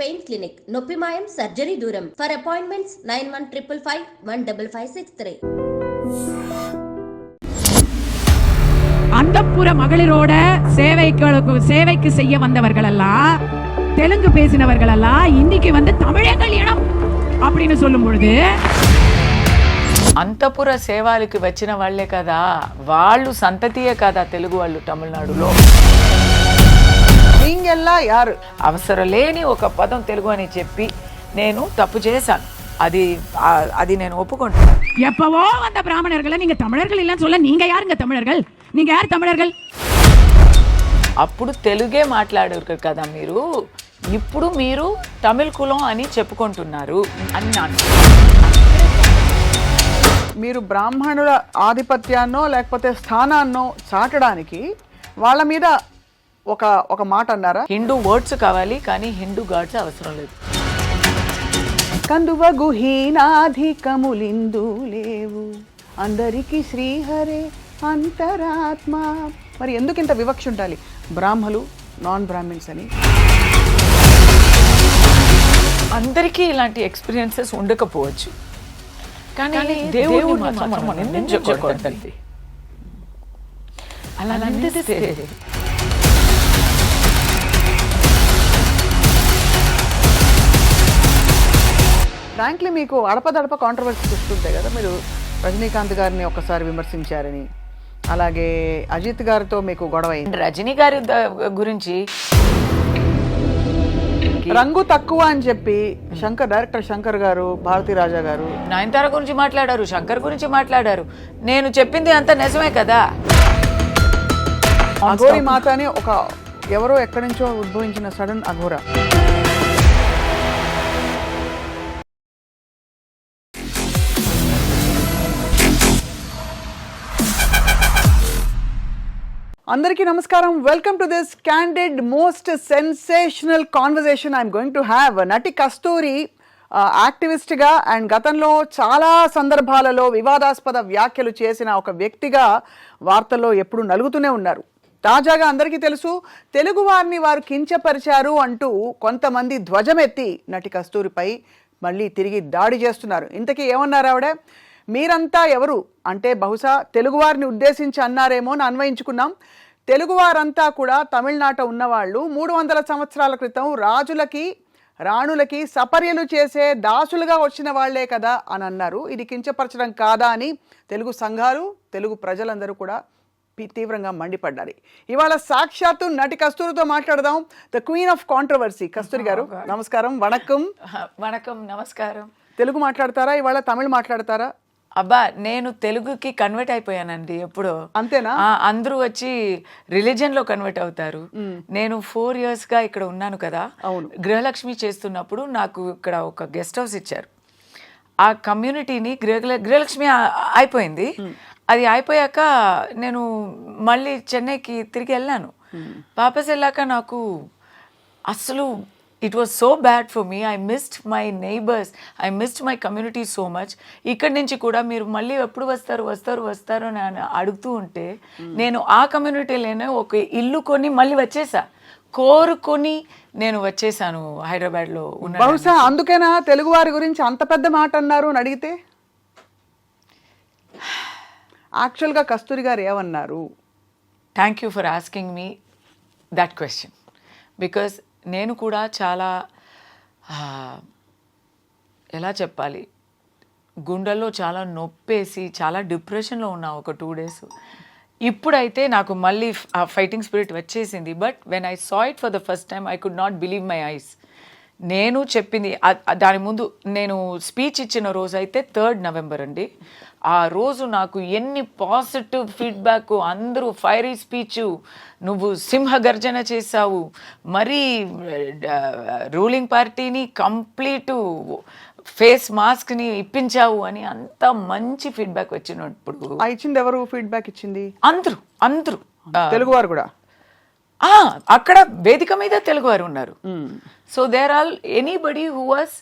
Pain clinic, నొప్పి మాయం, surgery దూరం. For appointments 9155515563. அந்தப்புற மகளிரோட சேவைக்கு செய்ய வந்தவர்கள் எல்லாம், தெலுங்கு பேசினவர்கள் எல்லாம் இன்னைக்கு வந்து தமிழர்கள் இனம் அப்படின்னு சொல்லும் பொழுது, అంతపుర సేవలకు వచ్చిన వాళ్లే కదా, వాళ్ళు సంతతియే కదా తెలుగు వాళ్ళు తమిళనాడులో. నీంగెల్లా యారు అవసరం లేని ఒక పదం తెలుగు అని చెప్పి నేను తప్పు చేశాను. అది నేను ఒప్పుకుంటాను. எப்பவோ வந்த பிராமணர்களை நீங்க தமிழர்கள் இல்லைன்னு சொல்ல, நீங்க யாருங்க தமிழர்கள்? நீங்க யார் தமிழர்கள்? అప్పుడు తెలుగే మాట్లాడారు కదా మీరు, ఇప్పుడు మీరు తమిళ కులం అని చెప్పుకుంటున్నారు అన్నాను. మీరు బ్రాహ్మణుల ఆధిపత్యాన్నో లేకపోతే స్థానాన్నో చాటడానికి వాళ్ళ మీద ఒక మాట అన్నారా? హిందూ వర్డ్స్ కావాలి కానీ హిందూ గాడ్స్ అవసరం లేదు. కందువ గుహీనాధికములిందు లేవు, అందరికీ శ్రీహరే అంతరాత్మ. మరి ఎందుకు ఇంత వివక్ష ఉండాలి బ్రాహ్మలు నాన్ బ్రాహ్మిన్స్ అని? అందరికీ ఇలాంటి ఎక్స్పీరియన్సెస్ ఉండకపోవచ్చు, కానీ దేవుడు మాత్రం నిందించకూడదండి. అలా నిందిస్తే ఫ్రాంక్లీ మీకు అడపదడప కాంట్రవర్సీస్ వస్తుంటాయి కదా. మీరు రజనీకాంత్ గారిని ఒకసారి విమర్శించారని, అలాగే అజిత్ గారితో మీకు గొడవ అయింది. రజనీ గారి గురించి రంగు తక్కువ అని చెప్పి డైరెక్టర్ శంకర్ గారు, భారతీ రాజా గారు నయనతార గురించి మాట్లాడారు, శంకర్ గురించి మాట్లాడారు. నేను చెప్పింది అంత నిజమే కదా. అఘోరి మాత అని ఒక ఎవరో ఎక్కడి నుంచో ఉద్భవించిన సడన్ అఘోరా. అందరికీ నమస్కారం. Welcome to this candid most sensational conversation I'm going to have. నటి కస్తూరి యాక్టివిస్ట్గా అండ్ గతంలో చాలా సందర్భాలలో వివాదాస్పద వ్యాఖ్యలు చేసిన ఒక వ్యక్తిగా వార్తల్లో ఎప్పుడు నలుగుతూనే ఉన్నారు. తాజాగా అందరికీ తెలుసు, తెలుగు వారిని వారు కించపరిచారు అంటూ కొంతమంది ధ్వజమెత్తి నటి కస్తూరిపై మళ్ళీ తిరిగి దాడి చేస్తున్నారు. ఇంతకీ ఏమన్నారు ఆవిడ? మీరంతా ఎవరు అంటే బహుశా తెలుగువారిని ఉద్దేశించి అన్నారేమో అని అన్వయించుకున్నాం. తెలుగువారంతా కూడా తమిళనాట ఉన్నవాళ్ళు 300 సంవత్సరాల క్రితం రాజులకి రాణులకి సపర్యలు చేసే దాసులుగా వచ్చిన వాళ్లే కదా అని అన్నారు. ఇది కించపరచడం కాదా అని తెలుగు సంఘాలు, తెలుగు ప్రజలందరూ కూడా తీవ్రంగా మండిపడ్డారు. ఇవాళ సాక్షాత్తు నటి కస్తూరితో మాట్లాడదాం. ద క్వీన్ ఆఫ్ కాంట్రవర్సీ కస్తూరి గారు, నమస్కారం. వణకం. వణకం, నమస్కారం. తెలుగు మాట్లాడతారా ఇవాళ? తమిళ్ మాట్లాడతారా? అబ్బా, నేను తెలుగుకి కన్వర్ట్ అయిపోయానండి ఎప్పుడో. అంతేనా? అందరూ వచ్చి రిలీజియన్ లో కన్వర్ట్ అవుతారు. నేను 4 years గా ఇక్కడ ఉన్నాను కదా. అవును. గృహలక్ష్మి చేస్తున్నప్పుడు నాకు ఇక్కడ ఒక గెస్ట్ హౌస్ ఇచ్చారు. ఆ కమ్యూనిటీని గృహలక్ష్మి అయిపోయింది. అది అయిపోయాక నేను మళ్ళీ చెన్నైకి తిరిగి వెళ్ళాను. వాపస్ వెళ్ళాక నాకు అసలు it was so bad for me. I missed my neighbours, I missed my community so much. ఇక్కడి నుంచి కూడా మీరు మళ్ళీ ఎప్పుడు వస్తారు అని అడుగుతూ ఉంటే నేను ఆ కమ్యూనిటీలోనే ఒక ఇల్లు కొని మళ్ళీ వచ్చేసా. కోరుకొని నేను వచ్చేసాను హైదరాబాద్లో ఉన్న. బహుశా అందుకేనా తెలుగు వారి గురించి అంత పెద్ద మాట అన్నారు అని అడిగితే? యాక్చువల్గా కస్తూరి గారు ఏమన్నారు? Thank you for asking me that question. Because నేను కూడా చాలా ఎలా చెప్పాలి, గుండెల్లో చాలా నొప్పేసి చాలా డిప్రెషన్లో ఉన్నా ఒక 2 days. ఇప్పుడైతే నాకు మళ్ళీ ఆ ఫైటింగ్ స్పిరిట్ వచ్చేసింది. But when I saw it for the first time I could not believe my eyes. నేను చెప్పింది దాని ముందు నేను స్పీచ్ ఇచ్చిన రోజు అయితే 3rd November అండి. ఆ రోజు నాకు ఎన్ని పాజిటివ్ ఫీడ్బ్యాక్, అందరూ ఫైరీ స్పీచ్, నువ్వు సింహగర్జన చేసావు, మరీ రూలింగ్ పార్టీని కంప్లీట్ ఫేస్ మాస్క్ని ఇప్పించావు అని అంత మంచి ఫీడ్బ్యాక్ వచ్చినప్పుడు. ఇచ్చింది ఎవరు? ఫీడ్బ్యాక్ ఇచ్చింది అందరూ తెలుగువారు కూడా. అక్కడ వేదిక మీద తెలుగువారు ఉన్నారు. So there all anybody who was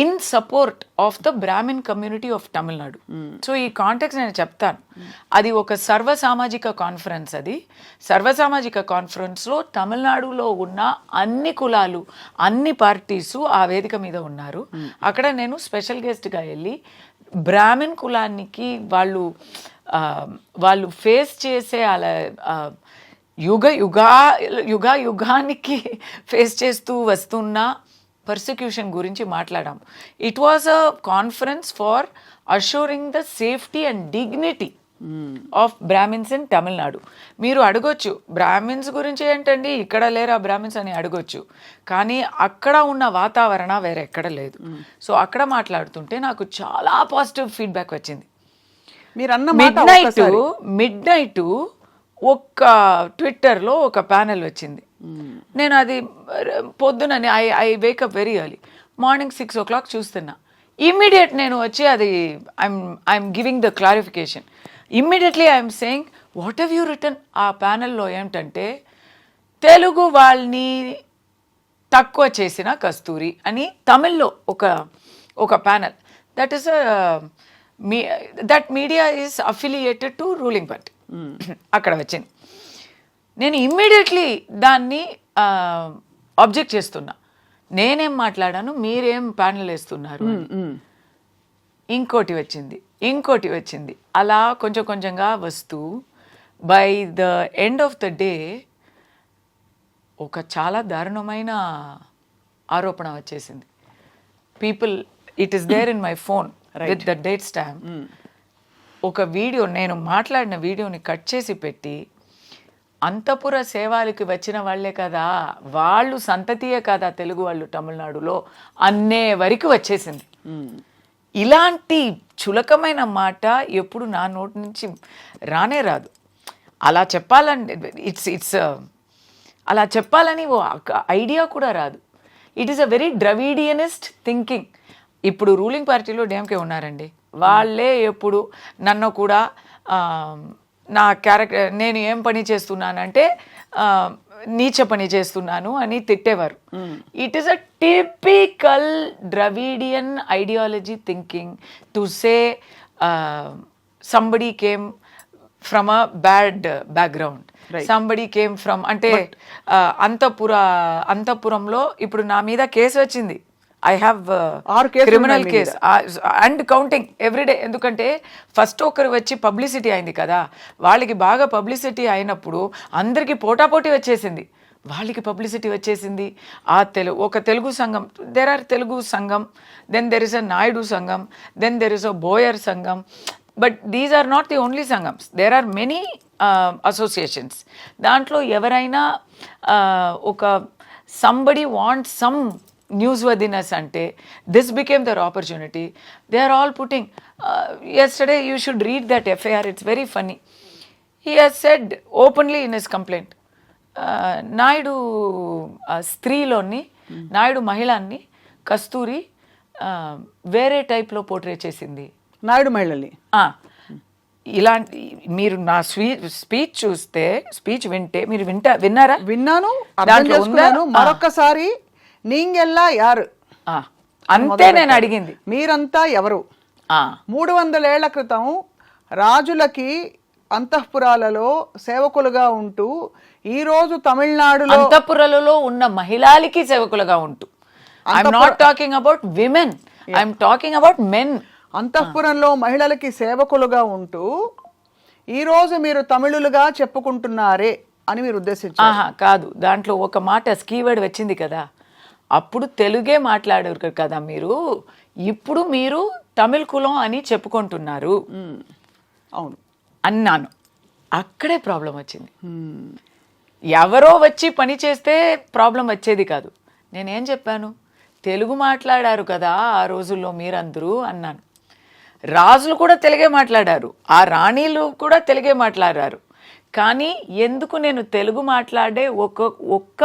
in support of the Brahmin community of Tamil Nadu. So ఈ కాంటెక్స్ట్ నేను చెప్తాను. అది ఒక సర్వసామాజిక కాన్ఫరెన్స్. అది సర్వసామాజిక కాన్ఫరెన్స్లో తమిళనాడులో ఉన్న అన్ని కులాలు, అన్ని పార్టీసు ఆ వేదిక మీద ఉన్నారు. అక్కడ నేను స్పెషల్ గెస్ట్గా వెళ్ళి బ్రాహ్మిన్ కులానికి వాళ్ళు ఫేస్ చేసే అలా యుగానికి ఫేస్ చేస్తూ వస్తున్న పర్సిక్యూషన్ గురించి మాట్లాడాం. It was a conference for assuring the safety and dignity of Brahmins in Tamil Nadu. మీరు అడగొచ్చు బ్రాహ్మిన్స్ గురించి ఏంటండి, ఇక్కడ లేరా బ్రాహ్మిన్స్ అని అడగొచ్చు. కానీ అక్కడ ఉన్న వాతావరణ వేరే ఎక్కడ లేదు. సో అక్కడ మాట్లాడుతుంటే నాకు చాలా పాజిటివ్ ఫీడ్బ్యాక్ వచ్చింది. మిడ్ నైట్ ఒక్క ట్విట్టర్లో ఒక ప్యానెల్ వచ్చింది. నేను అది పొద్దున I wake up very early, morning 6 o'clock చూస్తున్నా. ఇమ్మీడియట్ నేను వచ్చి అది I'm giving the clarification. Immediately I'm saying what have you return. ఆ ప్యానెల్లో ఏమిటంటే తెలుగు వాళ్ళని తక్కువ చేసిన కస్తూరి అని తమిళ్లో ఒక panel. That is that media is affiliated to ruling party. అక్కడ వచ్చింది. నేను ఇమ్మీడియట్లీ దాన్ని ఆబ్జెక్ట్ చేస్తున్నా. నేనేం మాట్లాడాను, మీరేం ప్యానెల్ వేస్తున్నారు. ఇంకోటి వచ్చింది. అలా కొంచెం కొంచెంగా వస్తూ by the end of the day ఒక చాలా దారుణమైన ఆరోపణ వచ్చేసింది. People, it is there in my phone with the date stamp. ఒక వీడియో, నేను మాట్లాడిన వీడియోని కట్ చేసి పెట్టి, అంతఃపుర సేవలకి వచ్చిన వాళ్ళే కదా, వాళ్ళు సంతతియే కదా తెలుగు వాళ్ళు తమిళనాడులో అనే వరకు వచ్చేసింది. ఇలాంటి చులకమైన మాట ఎప్పుడు నా నోటి నుంచి రానే రాదు. అలా చెప్పాలని ఇట్స్ అలా చెప్పాలని ఓ ఐడియా కూడా రాదు. It is a very Dravidianist thinking. ఇప్పుడు రూలింగ్ పార్టీలో డిఎంకే ఉన్నారండి, వాళ్ళే ఎప్పుడు నన్ను కూడా నా క్యారెక్టర్, నేను ఏం పని చేస్తున్నానంటే నీచ పని చేస్తున్నాను అని తిట్టేవారు. It is a typical Dravidian ideology thinking to say somebody came from a bad background, somebody came from అంటే అంతఃపురంలో ఇప్పుడు నా మీద కేసు వచ్చింది. I have criminal case and counting every day. ఎందుకంటే ఫస్ట్ ఒకరు వచ్చి పబ్లిసిటీ అయింది కదా, వాళ్ళకి బాగా పబ్లిసిటీ అయినప్పుడు అందరికీ పోటాపోటీ వచ్చేసింది. వాళ్ళకి పబ్లిసిటీ వచ్చేసింది. ఒక తెలుగు సంఘం, there are Telugu sangham, then there is a Naidu sangham, then there is a Boyar sangham. But these are not the only sanghams, there are many associations. దాంట్లో ఎవరైనా ఒక somebody wants some newsworthiness ante, this became their opportunity. They are all putting yesterday you should read that FIR, it's very funny. He has said openly in his complaint, Naidu స్త్రీలోని నాయుడు మహిళని కస్తూరి వేరే టైప్లో portray చేసింది. నాయుడు మహిళని ఇలాంటి మీరు నా స్పీచ్ చూస్తే, స్పీచ్ వింటే, మీరు విన్నారా? విన్నాను, అర్థం చేసుకున్నాను. మరొక్కసారి నీంగెల్లా యారు అంతే నేను అడిగింది. మీరంతా ఎవరు? 300 ఏళ్ల క్రితం రాజులకి అంతఃపురాలలో సేవకులుగా ఉంటూ, ఈరోజు తమిళనాడులో అంతఃపురాలలో ఉన్న మహిళలకి సేవకులుగా ఉంటూ, I'm not talking about women, I'm talking about men. అంతఃపురంలో మహిళలకి సేవకులుగా ఉంటూ ఈరోజు మీరు తమిళులుగా చెప్పుకుంటున్నారే అని మీరు ఉద్దేశించారు? కాదు, దాంట్లో ఒక మాట స్కీవర్డ్ వచ్చింది కదా, అప్పుడు తెలుగే మాట్లాడారు కదా మీరు, ఇప్పుడు మీరు తమిళ కులం అని చెప్పుకుంటున్నారు. అవును అన్నాను. అక్కడే ప్రాబ్లం వచ్చింది. ఎవరో వచ్చి పని చేస్తే ప్రాబ్లం వచ్చేది కాదు. నేనేం చెప్పాను, తెలుగు మాట్లాడారు కదా ఆ రోజుల్లో మీరందరూ అన్నాను. రాజులు కూడా తెలుగే మాట్లాడారు, ఆ రాణీలు కూడా తెలుగే మాట్లాడారు. కానీ ఎందుకు నేను తెలుగు మాట్లాడే ఒక్క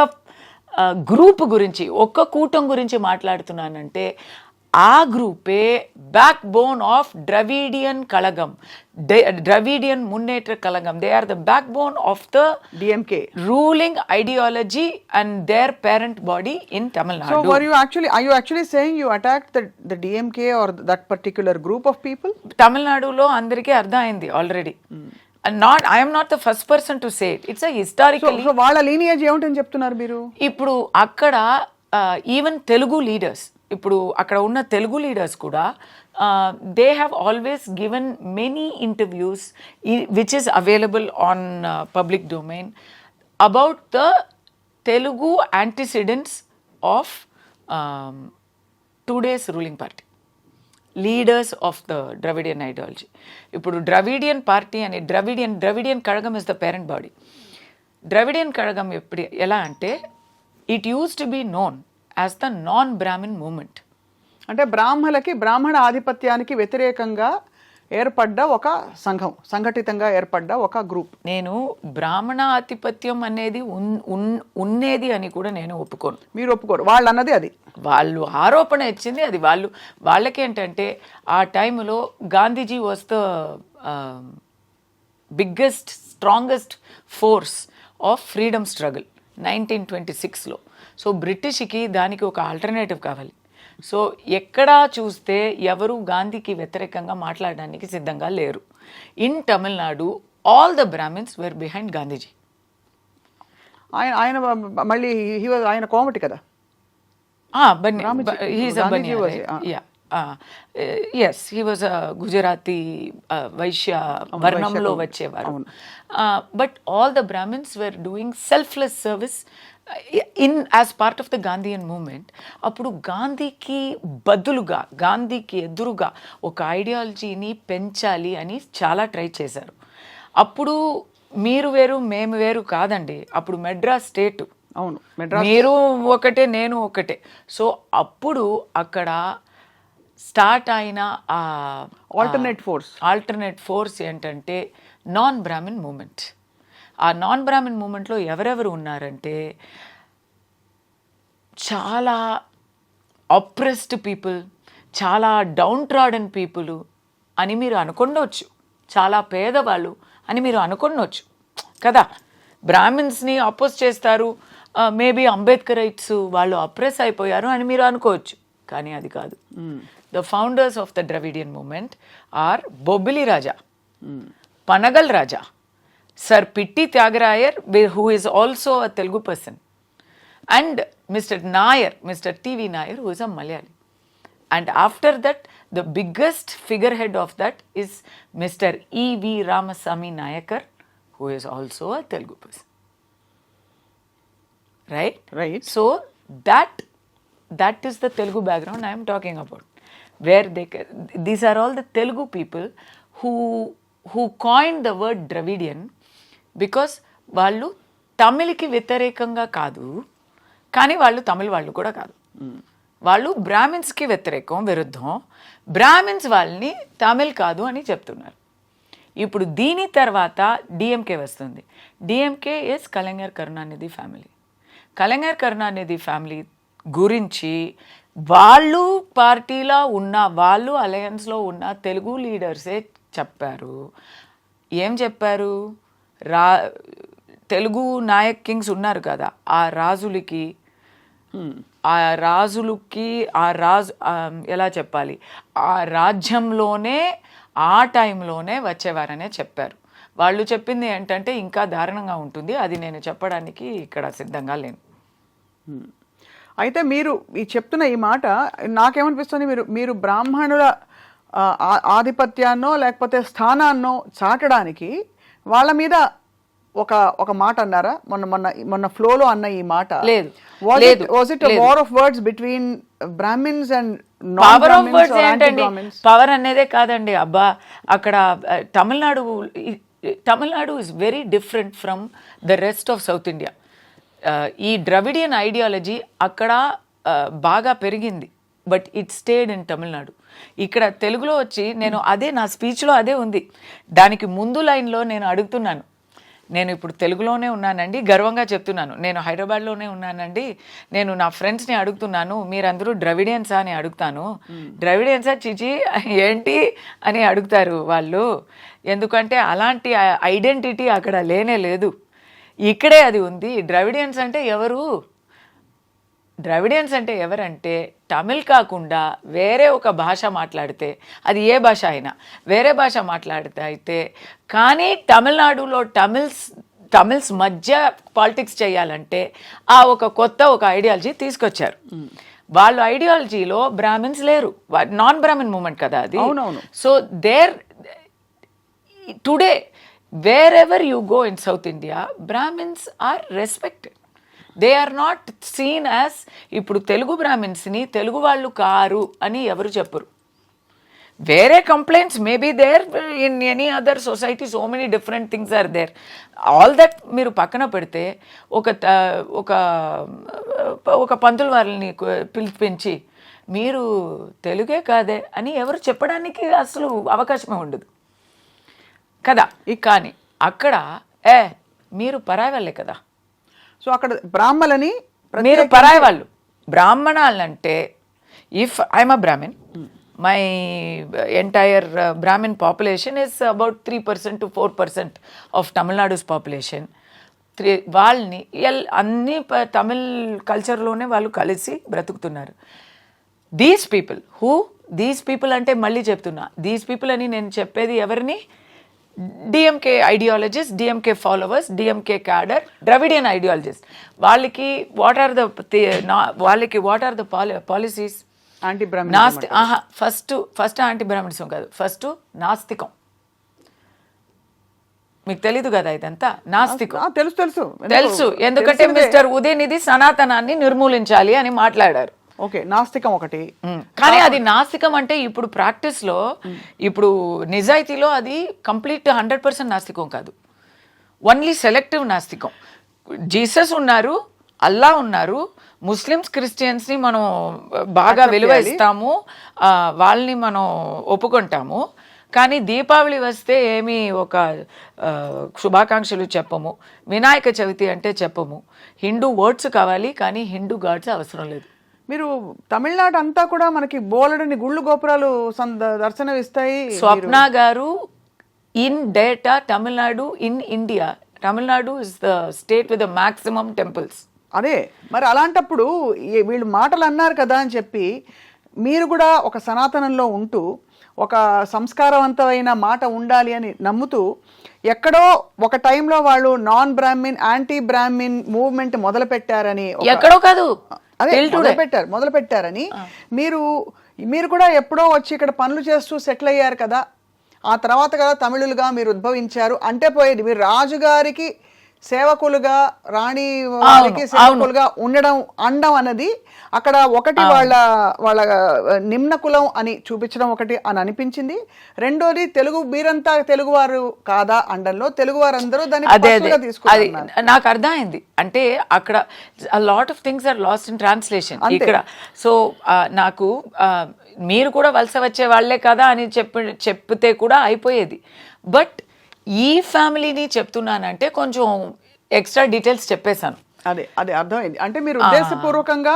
గ్రూప్ గురించి, ఒక్క కూటం గురించి మాట్లాడుతున్నానంటే, ఆ గ్రూపే backbone of Dravidian Kazhagam, Dravidian Munnetra Kazhagam. They are the backbone of the DMK ruling ideology and their parent body in So Tamil Nadu. are you actually saying you attacked the DMK or that particular group of people? తమిళనాడులో అందరికీ అర్థమైంది already. I'm not the first person to say it. It's a historical. So వాళ్ళ lineage ఏమిటని చెప్తున్నారు మీరు? ఇప్పుడు అక్కడ even Telugu leaders, ఇప్పుడు అక్కడ ఉన్న తెలుగు లీడర్స్ కూడా they have always given many interviews which is available on public domain about the Telugu antecedents of today's ruling party, leaders of the Dravidian ideology. ఇప్పుడు ద్రవిడియన్ పార్టీ అని Dravidian Kazhagam is the parent body. Dravidian Kazhagam ఎలా అంటే it used to be known as the non Brahmin movement. అంటే బ్రాహ్మణ ఆధిపత్యానికి వ్యతిరేకంగా ఏర్పడ్డ ఒక సంఘం, సంఘటితంగా ఏర్పడ్డ ఒక గ్రూప్. నేను బ్రాహ్మణ ఆధిపత్యం అనేది ఉన్నది అని కూడా నేను ఒప్పుకోను. మీరు ఒప్పుకోరు? వాళ్ళు అన్నది అది, వాళ్ళు ఆరోపణ ఇచ్చింది అది. వాళ్ళకేంటంటే ఆ టైంలో Gandhiji was the biggest strongest force of freedom struggle 1926లో. సో బ్రిటిష్కి దానికి ఒక ఆల్టర్నేటివ్ కావాలి. సో ఎక్కడా చూస్తే ఎవరు గాంధీకి వ్యతిరేకంగా మాట్లాడడానికి సిద్ధంగా లేరు. In Tamil Nadu all the Brahmins were behind Gandhiji. ఆయన మళ్ళీ ఆయన కోమటి కదా? Yes, he was Gujarati Vaishya వర్ణంలో వచ్చేవారు. But all the Brahmins were doing selfless service as part of the Gandhian movement. అప్పుడు గాంధీకి బదులుగా, గాంధీకి ఎదురుగా ఒక ఐడియాలజీని పెంచాలి అని చాలా ట్రై చేశారు. అప్పుడు మీరు వేరు మేము వేరు కాదండి, అప్పుడు మెడ్రాస్ స్టేటు. అవును, మీరు ఒకటే నేను ఒకటే. సో అప్పుడు అక్కడ స్టార్ట్ అయిన ఆల్టర్నేట్ ఫోర్స్ ఏంటంటే నాన్ బ్రాహ్మిన్ మూమెంట్. ఆ నాన్ బ్రాహ్మిన్ మూమెంట్లో ఎవరెవరు ఉన్నారంటే చాలా అప్రెస్డ్ పీపుల్, చాలా డౌన్ ట్రాడన్ పీపుల్ అని మీరు అనుకుండవచ్చు, చాలా పేదవాళ్ళు అని మీరు అనుకుండవచ్చు కదా. బ్రాహ్మిన్స్ని అపోజ్ చేస్తారు, మేబీ అంబేద్కరైట్స్ వాళ్ళు అప్రెస్ అయిపోయారు అని మీరు అనుకోవచ్చు, కానీ అది కాదు. The founders of the Dravidian movement are Bobbili Raja, Panagal Raja, Sir Pitti Tyagarayan, who is also a Telugu person, and Mr. Nair, Mr. TV Nair, who is a Malayali. And after that, the biggest figurehead of that is Mr. E.V. Ramasamy Nayakar, who is also a Telugu person. Right? So that is the Telugu background I am talking about, where these are all the Telugu people who coined the word Dravidian. Because వాళ్ళు తమిళకి వ్యతిరేకంగా కాదు, కానీ వాళ్ళు తమిళ వాళ్ళు కూడా కాదు. వాళ్ళు బ్రాహ్మిన్స్కి విరుద్ధం, బ్రాహ్మిన్స్ వాళ్ళని తమిళ్ కాదు అని చెప్తున్నారు. ఇప్పుడు దీని తర్వాత డిఎంకే వస్తుంది. DMK is Kalaignar Karunanidhi family. Kalaignar Karunanidhi family గురించి వాళ్ళు పార్టీలో ఉన్న, వాళ్ళు అలయన్స్లో ఉన్న తెలుగు లీడర్సే చెప్పారు. ఏం చెప్పారు? తెలుగు నాయక్ కింగ్స్ ఉన్నారు కదా, ఆ రాజులకి ఎలా చెప్పాలి, ఆ రాజ్యంలోనే ఆ టైంలోనే వచ్చేవారనే చెప్పారు. వాళ్ళు చెప్పింది ఏంటంటే ఇంకా దారుణంగా ఉంటుంది, అది నేను చెప్పడానికి ఇక్కడ సిద్ధంగా లేను. అయితే మీరు చెప్తున్న ఈ మాట నాకేమనిపిస్తుంది, మీరు బ్రాహ్మణుల ఆధిపత్యాన్నో లేకపోతే స్థానాన్నో చాటడానికి వాళ్ళ మీద ఒక మాట అన్నారా? మొన్న ఫ్లోలో అన్న ఈ మాట లేదు. Was it war of words between Brahmins and power of words ఏంటండి? పవర్ అనేదే కాదండి. అబ్బా, అక్కడ Tamil Nadu is very different from the rest of south India. ఈ ద్రవిడియన్ ఐడియాలజీ అక్కడ బాగా పెరిగింది, but it stayed in Tamil Nadu. ఇక్కడ తెలుగులో వచ్చి నేను అదే నా స్పీచ్లో అదే ఉంది. దానికి ముందు లైన్లో నేను అడుగుతున్నాను, నేను ఇప్పుడు తెలుగులోనే ఉన్నానండి, గర్వంగా చెప్తున్నాను. నేను హైదరాబాద్లోనే ఉన్నానండి. నేను నా ఫ్రెండ్స్ని అడుగుతున్నాను, మీరందరూ ద్రవిడియన్సా అని అడుగుతాను. ద్రవిడియన్సా చిచి ఏంటి అని అడుగుతారు వాళ్ళు. ఎందుకంటే అలాంటి ఐడెంటిటీ అక్కడ లేనే లేదు, ఇక్కడే అది ఉంది. ద్రవిడియన్స్ అంటే ఎవరు? ద్రవిడియన్స్ అంటే ఎవరంటే తమిళ్ కాకుండా వేరే ఒక భాష మాట్లాడితే, అది ఏ భాష అయినా వేరే భాష మాట్లాడితే అయితే, కానీ తమిళనాడులో తమిళ్స్ మధ్య పాలిటిక్స్ చేయాలంటే ఆ కొత్త ఐడియాలజీ తీసుకొచ్చారు. వాళ్ళ ఐడియాలజీలో బ్రాహ్మిన్స్ లేరు, నాన్ బ్రాహ్మిన్ మూమెంట్ కదా అది. So there today wherever you go in south India, Brahmins are respected. They are not seen as, ఇప్పుడు తెలుగు బ్రాహ్మిన్స్ని తెలుగు వాళ్ళు కారు అని ఎవరు చెప్పరు. వేరే complaints maybe there in any other society, so many different things are there. All that మీరు పక్కన పెడితే ఒక పంతులు వారిని పిలిపించి మీరు తెలుగే కాదే అని ఎవరు చెప్పడానికి అసలు అవకాశమే ఉండదు కదా. కానీ అక్కడ మీరు పరాయి వాళ్ళే కదా. సో అక్కడ బ్రాహ్మలని మీరు పరాయి వాళ్ళు. బ్రాహ్మణాలంటే if I'm a Brahmin, my entire Brahmin population is about 3% to 4% of Tamil Nadu's population. వాళ్ళని అన్ని తమిళ్ కల్చర్లోనే వాళ్ళు కలిసి బ్రతుకుతున్నారు. దీస్ పీపుల్ అంటే మళ్ళీ చెప్తున్నా, దీస్ పీపుల్ అని నేను చెప్పేది ఎవరిని? DMK ideologist, DMK followers, DMK cadre, Dravidian ideologist. వాళ్ళకి what are the policies? Anti Brahminism. First anti Brahminism కాదు, ఫస్ట్ నాస్తికం. మీకు తెలీదు కదా ఇదంతా? నాస్తికం తెలుసు. ఎందుకంటే మిస్టర్ ఉదయనిధి సనాతనాన్ని నిర్మూలించాలి అని మాట్లాడారు. ఓకే, నాస్తికం ఒకటి. కానీ అది నాస్తికం అంటే ఇప్పుడు ప్రాక్టీస్లో, ఇప్పుడు నిజాయితీలో అది కంప్లీట్ 100% నాస్తికం కాదు, ఓన్లీ సెలెక్టివ్ నాస్తికం. జీసస్ ఉన్నారు, అల్లా ఉన్నారు, ముస్లిమ్స్ క్రిస్టియన్స్ని మనం బాగా విలువ ఇస్తాము, వాళ్ళని మనం ఒప్పుకుంటాము. కానీ దీపావళి వస్తే ఏమి శుభాకాంక్షలు చెప్పము, వినాయక చవితి అంటే చెప్పము. హిందూ వర్డ్స్ కావాలి కానీ హిందూ గాడ్స్ అవసరం లేదు. మీరు తమిళనాడు అంతా కూడా మనకి బోలెడని గుళ్ళు గోపురాలు దర్శనం ఇస్తాయి. స్వప్న గారు in data Tamil Nadu in India, Tamil Nadu is the state with the maximum temples. అదే మరి అలాంటప్పుడు వీళ్ళు మాటలు అన్నారు కదా అని చెప్పి మీరు కూడా ఒక సనాతనంలో ఉంటూ ఒక సంస్కారవంతమైన మాట ఉండాలి అని నమ్ముతూ ఎక్కడో ఒక టైంలో వాళ్ళు non Brahmin, anti Brahmin movement మొదలు పెట్టారని, ఎక్కడో కాదు అదే మొదలు పెట్టారని మీరు కూడా ఎప్పుడో వచ్చి ఇక్కడ పనులు చేస్తూ సెటిల్ అయ్యారు కదా. ఆ తర్వాత కదా తమిళులుగా మీరు ఉద్భవించారు అంటే పోయేది. మీరు రాజుగారికి సేవకులుగా, రాణి వారికి సేవకులుగా అనడం అన్నది అక్కడ ఒకటి వాళ్ళ నిమ్న కులం అని చూపించడం ఒకటి అని అనిపించింది. రెండోది మీరంతా తెలుగువారు కాదా అండంలో తెలుగువారందరూ దాన్ని తీసుకున్నారు. నాకు అర్థమైంది. అంటే అక్కడ lot of things are lost in translation ఇక్కడ. సో నాకు మీరు కూడా వలస వచ్చే వాళ్ళే కదా అని చెప్తే కూడా అయిపోయేది. బట్ ఈ ఫ్యామిలీని చెప్తున్నానంటే కొంచెం ఎక్స్ట్రా డీటెయిల్స్ చెప్పేశాను. అదే అర్థమైంది. అంటే మీరు ఉద్దేశపూర్వకంగా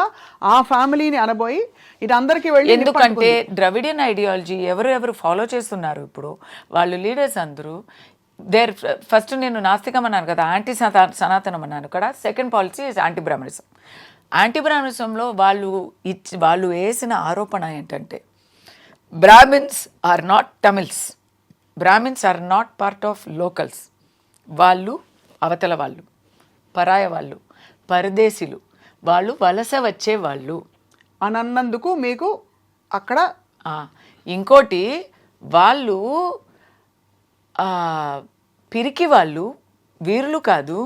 ఆ ఫ్యామిలీని అనబోయి ఇది అందరికీ వెళ్ళి, ఎందుకంటే ద్రవిడియన్ ఐడియాలజీ ఎవరు ఫాలో చేస్తున్నారు ఇప్పుడు వాళ్ళు లీడర్స్ అందరూ ఫస్ట్ నేను నాస్తికం అన్నాను కదా, యాంటీ సనాతనం అన్నాను కదా. Second policy is anti Brahminism. Anti బ్రాహ్మణిజంలో వాళ్ళు వేసిన ఆరోపణ ఏంటంటే Brahmins are not Tamils, Brahmins are not part of locals. వాళ్ళు అవతల వాళ్ళు, పరాయ వాళ్ళు, పరదేశీలు, వాళ్ళు వలస వచ్చే వాళ్ళు అని అన్నందుకు మీకు అక్కడ ఇంకోటి వాళ్ళు పిరికి వాళ్ళు, వీరులు కాదు,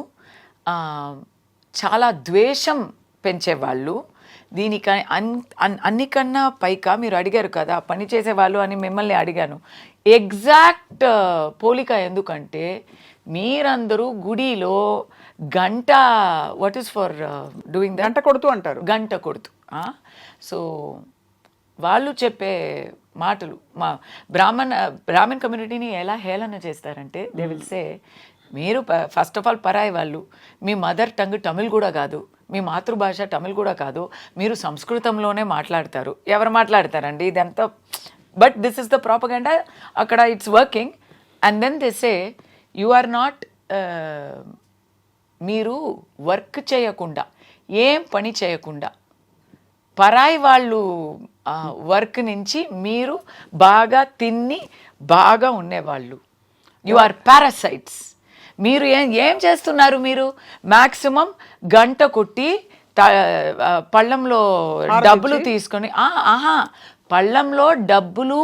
చాలా ద్వేషం పెంచేవాళ్ళు. దీనికి అన్నికన్నా పైగా మీరు అడిగారు కదా పని చేసేవాళ్ళు అని, మిమ్మల్ని అడిగాను. ఎగ్జాక్ట్ పోలిక. ఎందుకంటే మీరందరూ గుడిలో గంట, వాట్ ఈస్ ఫర్ డూయింగ్ గంట కొడుతూ అంటారు, గంట కొడుతూ. సో వాళ్ళు చెప్పే మాటలు మా బ్రాహ్మణ్ కమ్యూనిటీని ఎలా హేళన చేస్తారంటే దే విల్ సే మీరు ఫస్ట్ ఆఫ్ ఆల్ పరాయి వాళ్ళు. మీ మదర్ టంగ్ తమిళ్ కూడా కాదు, మీ మాతృభాష తమిళ్ కూడా కాదు, మీరు సంస్కృతంలోనే మాట్లాడతారు. ఎవరు మాట్లాడతారండి ఇదంతా? But this is the propaganda అక్కడ, it's working. And then they say you are not, మీరు వర్క్ చేయకుండా, ఏం పని చేయకుండా, పరాయి వాళ్ళు వర్క్ నుంచి మీరు బాగా తిని బాగా ఉండేవాళ్ళు. You are parasites. మీరు ఏం చేస్తున్నారు? మీరు మ్యాక్సిమం గంట కొట్టి పళ్ళంలో డబ్బులు తీసుకొని, పళ్ళంలో డబ్బులు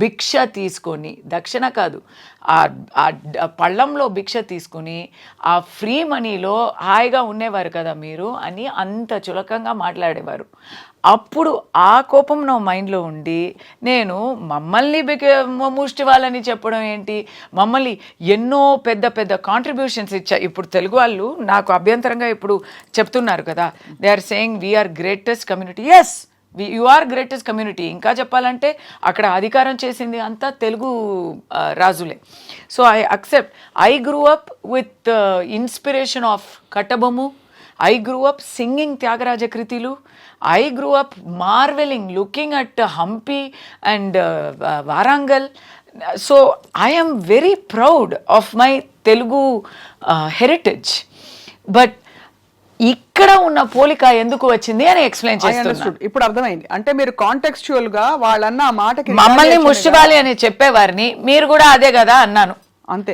భిక్ష తీసుకొని, దక్షిణ కాదు, ఆ పళ్ళంలో భిక్ష తీసుకొని ఆ ఫ్రీ మనీలో హాయిగా ఉండేవారు కదా మీరు అని అంత చులకంగా మాట్లాడేవారు. అప్పుడు ఆ కోపం నా మైండ్లో ఉండి నేను మమ్మల్ని ముష్టి వాళ్ళని చెప్పడం ఏంటి, మమ్మల్ని ఎన్నో పెద్ద పెద్ద కాంట్రిబ్యూషన్స్ ఇచ్చా. ఇప్పుడు తెలుగు వాళ్ళు నాకు అభ్యంతరంగా ఇప్పుడు చెప్తున్నారు కదా, they are saying we are greatest community. Yes, you are greatest community. ఇంకా చెప్పాలంటే అక్కడ అధికారం చేసింది అంతా తెలుగు రాజులే. So I accept. I grew up with inspiration of Kattabomman. I grew up singing Tyagaraja Kritilu. I grew up marveling, looking at Hampi and Varangal. So I am very proud of my Telugu heritage. But ఇక్కడ ఉన్న పోలిక ఎందుకు వచ్చింది అని explain చేస్తున్నాను. ఇప్పుడు అర్థమైంది. అంటే మీరు కాంటెక్స్చువల్ గా వాళ్ళన్న ఆ మాటకి మమ్మల్ని ముష్టివాలి అని చెప్పేవారిని మీరు కూడా అదే కదా అన్నాను. అంతే,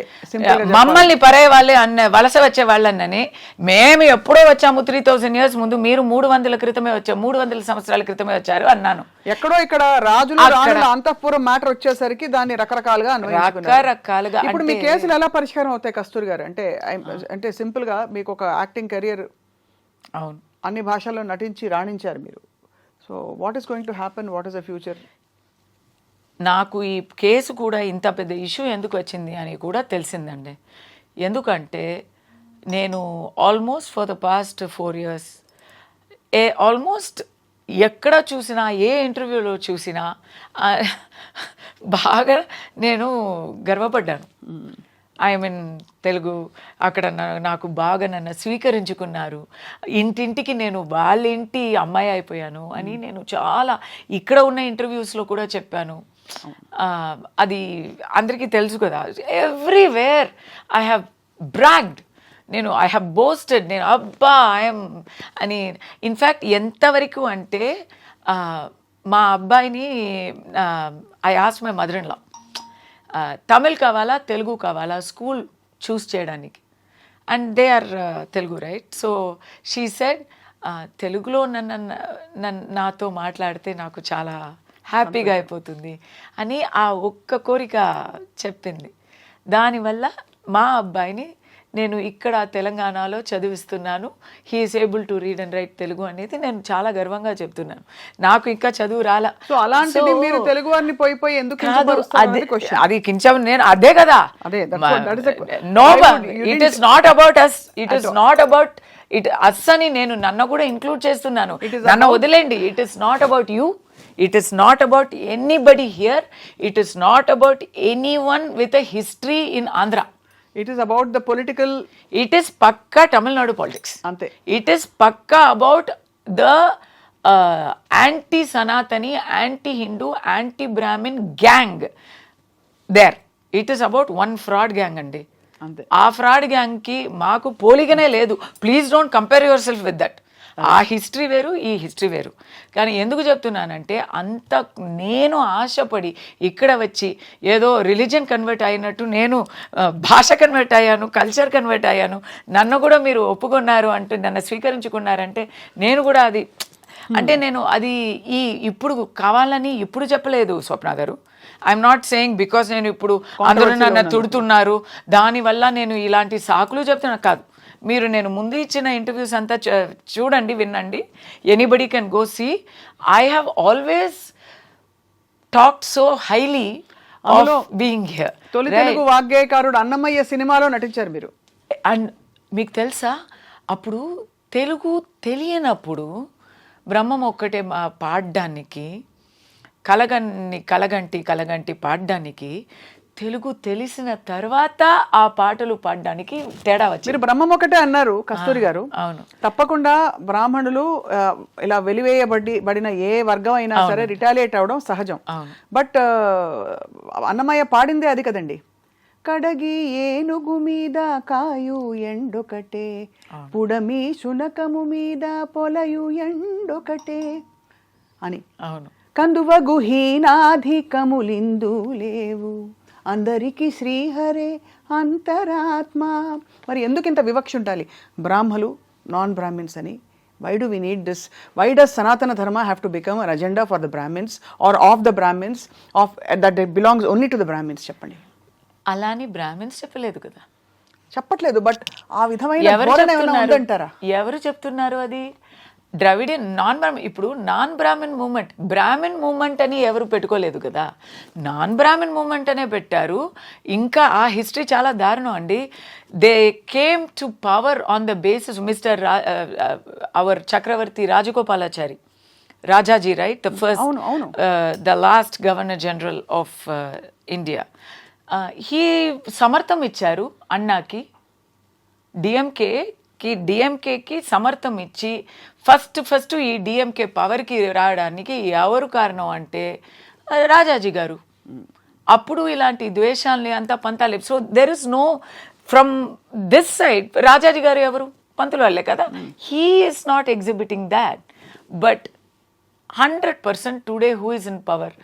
మమ్మల్ని పరే వాళ్ళే అన్న, వలస వచ్చే వాళ్ళని మేము ఎప్పుడో వచ్చాము 3000 years ముందు, మీరు 300 క్రితమే వచ్చారు, 300 సంవత్సరాల క్రితమే వచ్చారు అన్నాను. ఎక్కడో ఇక్కడ రాజులు రాణుల అంతఃపురం మ్యాటర్ వచ్చేసరికి దాన్ని రకరకాలుగా రకరకాలుగా. ఇప్పుడు మీ కేసులు ఎలా పరిష్కారం అవుతాయి కస్తూరి గారు? అంటే సింపుల్ గా మీకు ఒక యాక్టింగ్ కెరియర్, అవును, అన్ని భాషల్లో నటించి రాణించారు మీరు. So what is going to happen? What is the future? నాకు ఈ కేసు కూడా ఇంత పెద్ద ఇష్యూ ఎందుకు వచ్చింది అని కూడా తెలిసిందండి. ఎందుకంటే నేను almost for the past 4 years almost ఎక్కడ చూసినా, ఏ ఇంటర్వ్యూలో చూసినా బాగా నేను గర్వపడ్డాను. ఐ మీన్ తెలుగు అక్కడ నాకు బాగా నన్ను స్వీకరించుకున్నారు. ఇంటింటికి నేను వాళ్ళ ఇంటి అమ్మాయి అయిపోయాను అని నేను చాలా ఇక్కడ ఉన్న ఇంటర్వ్యూస్లో కూడా చెప్పాను. అది అందరికీ తెలుసు కదా. Everywhere I have bragged. I have boasted. నేను అబ్బా ఐఎమ్ అని. ఇన్ఫ్యాక్ట్ ఎంతవరకు అంటే మా అబ్బాయిని I asked my mother in law, Tamil కావాలా తెలుగు కావాలా స్కూల్ చూస్ చేయడానికి. And they are Telugu, right? So she said తెలుగులో నాతో మాట్లాడితే నాకు చాలా హ్యాపీగా అయిపోతుంది అని ఆ ఒక్క కోరిక చెప్పింది. దానివల్ల మా అబ్బాయిని నేను ఇక్కడ తెలంగాణలో చదివిస్తున్నాను. He is able to read and write Telugu అనేది నేను చాలా గర్వంగా చెప్తున్నాను. నాకు ఇంకా చదువు రాలా. సో అలాంటిది మీరు తెలుగు వారిని పోయి ఎందుకు అది కించం, నేను అదే కదా. No, it is not about us, it is not about it us అని నేను నన్ను కూడా ఇంక్లూడ్ చేస్తున్నాను. నన్ను వదిలేండి. It is not about you. It is not about anybody here. It is not about anyone with a history in Andhra. It is about the political. It is pakka Tamil Nadu politics. Ante. It is pakka about the anti-Sanatani, anti-Hindu, anti-Brahmin gang there. It is about one fraud gang andi. Ante. ఆ fraud గ్యాంగ్కి మాకు పోలికనే లేదు. Please don't compare your self with that. ఆ history వేరు, ఈ history వేరు. కానీ ఎందుకు చెప్తున్నానంటే అంత నేను ఆశపడి ఇక్కడ వచ్చి ఏదో రిలీజన్ కన్వర్ట్ అయినట్టు నేను భాష కన్వర్ట్ అయ్యాను, కల్చర్ కన్వర్ట్ అయ్యాను, నన్ను కూడా మీరు ఒప్పుకున్నారు అంటూ నన్ను స్వీకరించుకున్నారంటే నేను కూడా అది అంటే నేను అది ఇప్పుడు కావాలని ఇప్పుడు చెప్పలేదు స్వప్న గారు. ఐఎమ్ నాట్ సేయింగ్ బికాస్ నేను ఇప్పుడు అందరూ నన్ను తిడుతున్నారు దానివల్ల నేను ఇలాంటి సాకులు చెప్తున్నా కాదు. మీరు నేను ముందు ఇచ్చిన ఇంటర్వ్యూస్ అంతా చూడండి, వినండి. Anybody can go see. I have always talked so highly of being here. తొలి తెలుగు వాగ్గేయకారుడు అన్నమయ్య సినిమాలో నటించారు మీరు. అండ్ మీకు తెలుసా, అప్పుడు తెలుగు తెలియనప్పుడు బ్రహ్మం ఒక్కటే పాడడానికి కలగంటి పాడడానికి తెలుగు తెలిసిన తర్వాత ఆ పాటలు పాడడానికి తేడా వచ్చింది. మీరు బ్రహ్మం ఒకటే అన్నారు కస్తూరి గారు. అవును. తప్పకుండా బ్రాహ్మణులు ఇలా వెలివేయబడిన ఏ వర్గం అయినా సరే రిటాలియేట్ అవడం సహజం. బట్ అన్నమయ్య పాడిందే అది కదండి. కడగి ఏనుగు మీద కాయు ఎండొకటే, పుడమి శునకము మీద పొలయు ఎండొకటే అని. అవును. కందువగు హీనాధికములిందు లేవు, అందరికీ శ్రీహరే అంతరాత్మ. మరి ఎందుకు ఇంత వివక్ష ఉండాలి? బ్రాహ్మలు, నాన్ బ్రాహ్మిన్స్ అని. Why do we need this? Why does Sanatana Dharma have to become an agenda for the Brahmins are of the Brahmins, of that belongs only to the Brahmins? చెప్పండి. అలా అని బ్రాహ్మిన్స్ చెప్పలేదు కదా. చెప్పట్లేదు, బట్ ఆ విధమైన ధోరణి ఏమైనా ఉందంటారా? ఎవరు చెప్తున్నారు అది? Dravidian non Brahmin. ఇప్పుడు non Brahmin movement, Brahmin movement అని ఎవరు పెట్టుకోలేదు కదా, నాన్ బ్రాహ్మణ్ మూమెంట్ అనే పెట్టారు. ఇంకా ఆ హిస్టరీ చాలా దారుణం అండి. They came to power on the basis mister our Chakravarti Rajagopalachari, Rajaji, right? The first, the last governor general of India. He సమర్థం ఇచ్చారు అన్నాకి, డిఎంకేకి సమర్థం ఇచ్చి ఫస్ట్ ఈ డిఎంకే పవర్కి రావడానికి ఎవరు కారణం అంటే రాజాజీ గారు. అప్పుడు ఇలాంటి ద్వేషాలని అంతా పంతాలి. So there is no from this side. Rajaji గారు ఎవరు? పంతులు వాళ్ళే కదా. He is not exhibiting that. But 100% today who is in power,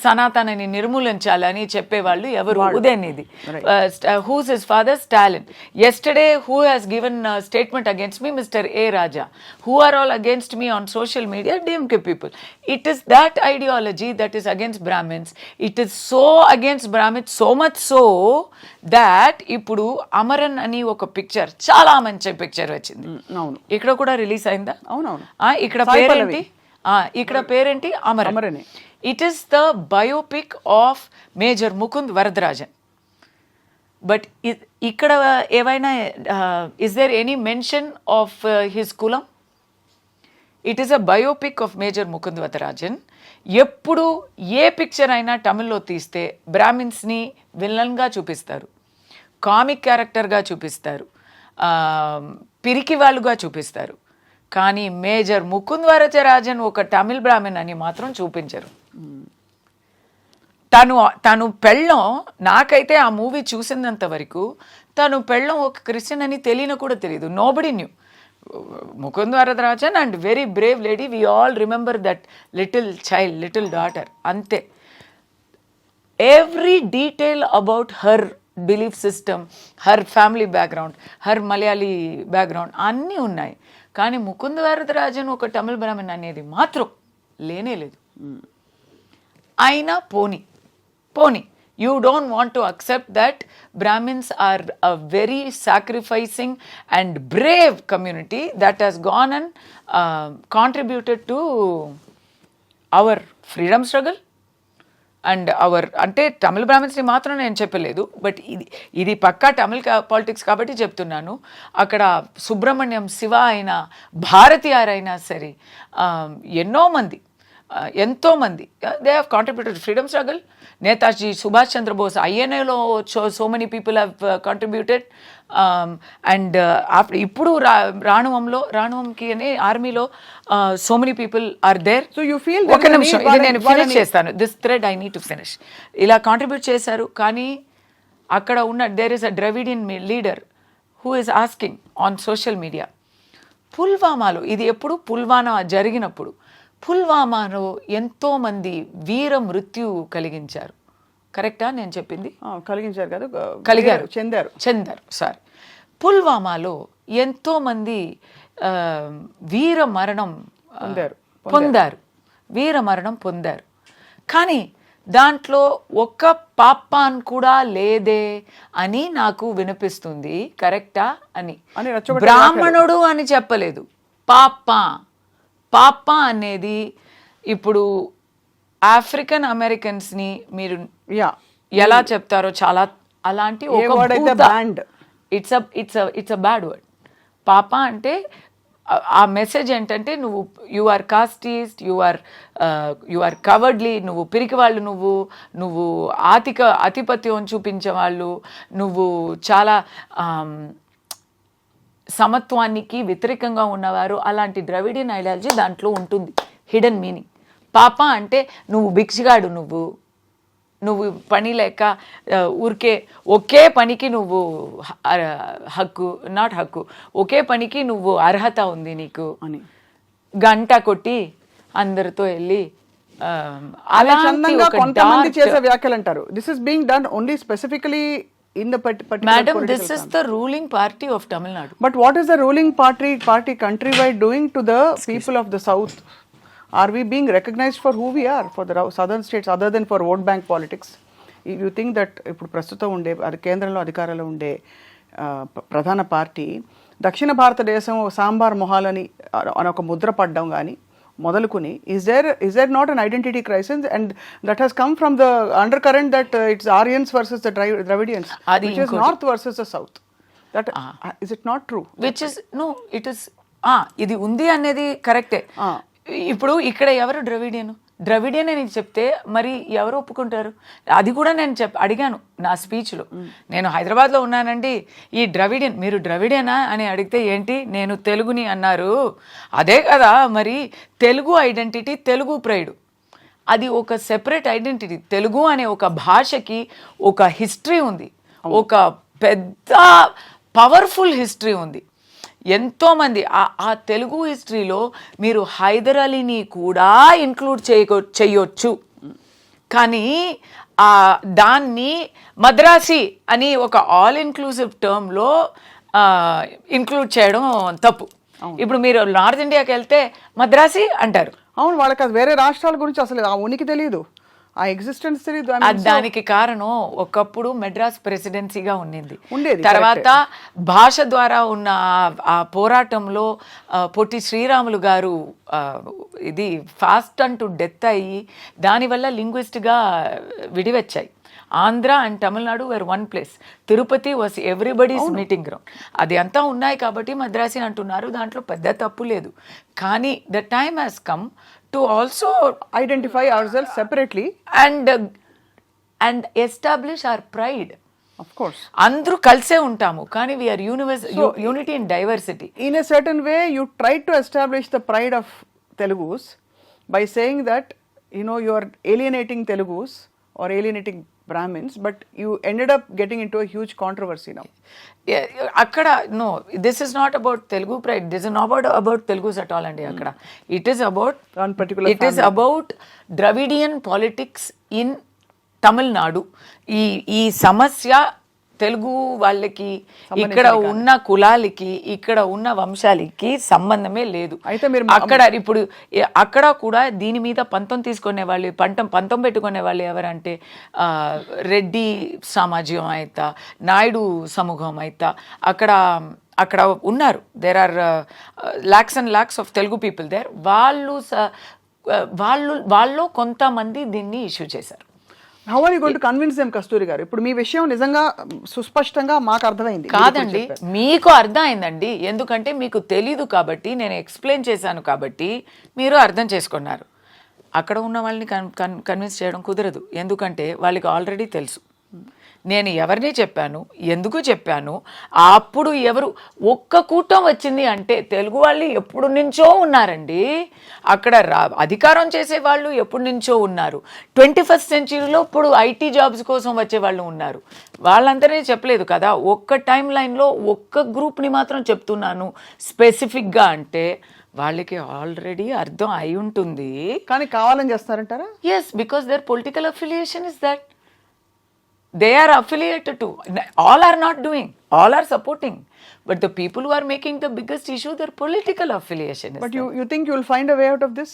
సనాతనని నిర్మూలించాలని చెప్పేవాళ్ళు ఎవరు? Udhayanidhi. Who's his father? Stalin. Yesterday who has given a statement against me? Mr. A. Raja. Who are all against me on social media? DMK people. It is that ideology that is against Brahmins. It is so against Brahmins, so much so that ఇప్పుడు అమరన్ అని ఒక picture, చాలా మంచి picture వచ్చింది. ఇక్కడ కూడా release అయిందా? అవునవును. ఇక్కడ పేరేంటి? ఇక్కడ పేరేంటి? Amaran. It is the biopic of Major Mukund Varadarajan. But ikkada evaina is there any mention of his kulam? It is a biopic of Major Mukund Varadarajan. ఎప్పుడు ఏ పిక్చర్ అయినా తమిళ్లో తీస్తే బ్రాహ్మిన్స్ని విలన్గా చూపిస్తారు, కామిక్ క్యారెక్టర్గా చూపిస్తారు, పిరికి వాళ్ళుగా చూపిస్తారు. కానీ మేజర్ ముకుంద్ వరదరాజన్ ఒక తమిళ్ బ్రాహ్మణ్ అని మాత్రం చూపించరు. తను పెళ్ళం, నాకైతే ఆ మూవీ చూసినంత వరకు తను పెళ్ళం ఒక క్రిస్టియన్ అని తెలియని కూడా తెలియదు. Nobody knew. Mukund Varadarajan and very brave lady. We all remember that little child, little daughter, అంతే. Every detail about her belief system, her family background, her Malayali background అన్నీ ఉన్నాయి. కానీ ముకుంద్ వరదరాజన్ ఒక తమిళ్ బ్రాహ్మణ్ అనేది మాత్రం లేనే లేదు. అయినా పోనీ you don't want to accept that Brahmins are a very sacrificing and brave community that has gone and contributed to our freedom struggle and our, అంటే తమిళ బ్రాహ్మిన్స్ని మాత్రం నేను చెప్పలేదు, బట్ ఇది పక్కా తమిళ పాలిటిక్స్ కాబట్టి చెప్తున్నాను. అక్కడ సుబ్రహ్మణ్యం శివ అయినా, భారతీయార్ అయినా సరే, ఎంతోమంది they have contributed freedom struggle. Netaji Subhash Chandra Bose, ఐఎన్ఏలో so many people have contributed. And ఇప్పుడు రాణువంకి అని ఆర్మీలో so many people are there. So you feel, ఒక నిమిషం, ఇది నేను ఫినిష్ చేస్తాను. This thread I need to finish. ఇలా కాంట్రిబ్యూట్ చేశారు. కానీ అక్కడ ఉన్న there is a Dravidian leader who is asking on social media, పుల్వామాలో, ఇది ఎప్పుడు పుల్వామా జరిగినప్పుడు, పుల్వామాలో ఎంతోమంది వీర మృత్యు కలిగించారు. కరెక్టా నేను చెప్పింది? కలిగించారు కాదు, చెందారు. సారీ, పుల్వామాలో ఎంతోమంది వీర మరణం పొందారు. కానీ దాంట్లో ఒక్క పాపాన్ కూడా లేదే అని నాకు వినిపిస్తుంది. కరెక్టా అని? బ్రాహ్మణుడు అని చెప్పలేదు, పాప అనేది. ఇప్పుడు ఆఫ్రికన్ అమెరికన్స్ని మీరు ఎలా చెప్తారో చాలా అలాంటి ఒక ఇట్స్ అ బ్యాడ్ వర్డ్. పాప అంటే ఆ మెసేజ్ ఏంటంటే నువ్వు you are కాస్టీస్ట్, you are cowardly, నువ్వు పిరికి వాళ్ళు, నువ్వు ఆధిపత్యం చూపించే వాళ్ళు, నువ్వు చాలా సమత్వానికి వ్యతిరేకంగా ఉన్నవారు, అలాంటి ద్రవిడియన్ ఐడియాలజీ దాంట్లో ఉంటుంది, హిడెన్ మీనింగ్. పాప అంటే నువ్వు భిక్షగాడు, నువ్వు పని లేక ఊరికే ఒకే పనికి నువ్వు హక్కు ఒకే పనికి నువ్వు అర్హత ఉంది నీకు అని గంట కొట్టి అందరితో వెళ్ళి కొంతమంది చేసే వ్యాఖ్యలు అంటారు. This is being done only specifically in the particular Madam, this is the ruling party of Tamil Nadu. But what is the ruling party countrywide doing to the people of the south? Are we being recognized for who we are for the southern states other than for vote bank politics? If you think that ఇప్పుడు ప్రస్తుతం ఉండే కేంద్రంలో అధికారంలో ఉండే ప్రధాన party దక్షిణ భారతదేశం సాంబార్ మొహాలని అని ఒక ముద్ర పడ్డం కానీ మొదలుకుని is there not an identity crisis, and that has come from the undercurrent that it's Aryans versus the Dravidians, which is north versus the south. That is it not true? Which is no, it is ఇది ఉంది అనేది కరెక్టే. ఇప్పుడు ఇక్కడ ఎవరు Dravidian అని చెప్తే మరి ఎవరు ఒప్పుకుంటారు? అది కూడా నేను అడిగాను నా స్పీచ్లో. నేను హైదరాబాద్లో ఉన్నానండి, ఈ ద్రవిడియన్, మీరు ద్రవిడియనా అని అడిగితే ఏంటి నేను తెలుగుని అన్నారు. అదే కదా మరి తెలుగు ఐడెంటిటీ, తెలుగు ప్రైడ్, అది ఒక సెపరేట్ ఐడెంటిటీ. తెలుగు అనే ఒక భాషకి ఒక హిస్టరీ ఉంది, ఒక పెద్ద పవర్ఫుల్ హిస్టరీ ఉంది. ఎంతోమంది ఆ తెలుగు హిస్టరీలో మీరు హైదర్ అలీని కూడా ఇంక్లూడ్ చేయొచ్చు, కానీ దాన్ని మద్రాసి అని ఒక ఆల్ ఇన్క్లూసివ్ టర్మ్లో ఇంక్లూడ్ చేయడం తప్పు. ఇప్పుడు మీరు నార్త్ ఇండియాకి వెళ్తే మద్రాసి అంటారు. అవును, వాళ్ళకి అది వేరే రాష్ట్రాల గురించి అసలు ఆ ఉనికి తెలియదు, ఆ ఎగ్జిస్టెన్స్ తెలియదు. దానికి కారణం ఒకప్పుడు మెడ్రాస్ ప్రెసిడెన్సీగా ఉండేది. తర్వాత భాష ద్వారా ఉన్న ఆ పోరాటంలో పొట్టి శ్రీరాములు గారు ఇది ఫాస్ట్ అంటూ డెత్ అయ్యి దానివల్ల లింగ్విస్ట్గా విడివచ్చాయి. Andhra and Tamil Nadu were one place. Tirupati was everybody's meeting ground. అది అంతా ఉన్నాయి కాబట్టి మద్రాసి అంటున్నారు, దాంట్లో పెద్ద తప్పు లేదు. కానీ the time has come to also identify ourselves separately and establish our pride. Of course, andru kalse untamu kani we are unity in diversity. In a certain way you tried to establish the pride of Telugus by saying that you are alienating Telugus or alienating Brahmins, but you ended up getting into a huge controversy now. Akkada no, this is not about Telugu pride, this is not about Telugus at all andi. Akkada it is about one particular it family. Is about Dravidian politics in Tamil Nadu. ఈ సమస్య తెలుగు వాళ్ళకి, ఇక్కడ ఉన్న కులాలకి, ఇక్కడ ఉన్న వంశాలకి సంబంధమే లేదు. అయితే మీరు అక్కడ కూడా దీని మీద పంతం తీసుకునే వాళ్ళు, పంతం పెట్టుకునే వాళ్ళు ఎవరంటే రెడ్డి సమాజం అయితా, నాయుడు సమూహం అయితా అక్కడ ఉన్నారు. There are lakhs and lakhs of Telugu people there. వాళ్ళు కొంతమంది దీన్ని ఇష్యూ చేశారు. How are you going to convince them, కస్తూరి గారు? ఇప్పుడు మీ విషయం నిజంగా సుస్పష్టంగా మాకు అర్థమైంది. కాదండి, మీకు అర్థమైందండి, ఎందుకంటే మీకు తెలీదు కాబట్టి నేను ఎక్స్ప్లెయిన్ చేశాను కాబట్టి మీరు అర్థం చేసుకున్నారు. అక్కడ ఉన్న వాళ్ళని కన్విన్స్ చేయడం కుదరదు, ఎందుకంటే వాళ్ళకి ఆల్రెడీ తెలుసు నేను ఎవరిని చెప్పాను, ఎందుకు చెప్పాను. అప్పుడు ఒక్క కూటం వచ్చింది అంటే తెలుగు వాళ్ళు ఎప్పుడు నుంచో ఉన్నారండి. అక్కడ అధికారం చేసే వాళ్ళు ఎప్పుడు నుంచో ఉన్నారు. 21st centuryలో ఇప్పుడు ఐటీ జాబ్స్ కోసం వచ్చే వాళ్ళు ఉన్నారు. వాళ్ళందరినీ చెప్పలేదు కదా, ఒక్క టైం లైన్లో ఒక్క గ్రూప్ని మాత్రం చెప్తున్నాను స్పెసిఫిక్గా అంటే వాళ్ళకి ఆల్రెడీ అర్థం అయి ఉంటుంది. కానీ కావాలని చేస్తారంటారా? Yes, because their political affiliation is that. They are affiliated to. All are not doing. All are supporting. But the people who are making the biggest issue, their political affiliation is. But you think you will find a way out of this?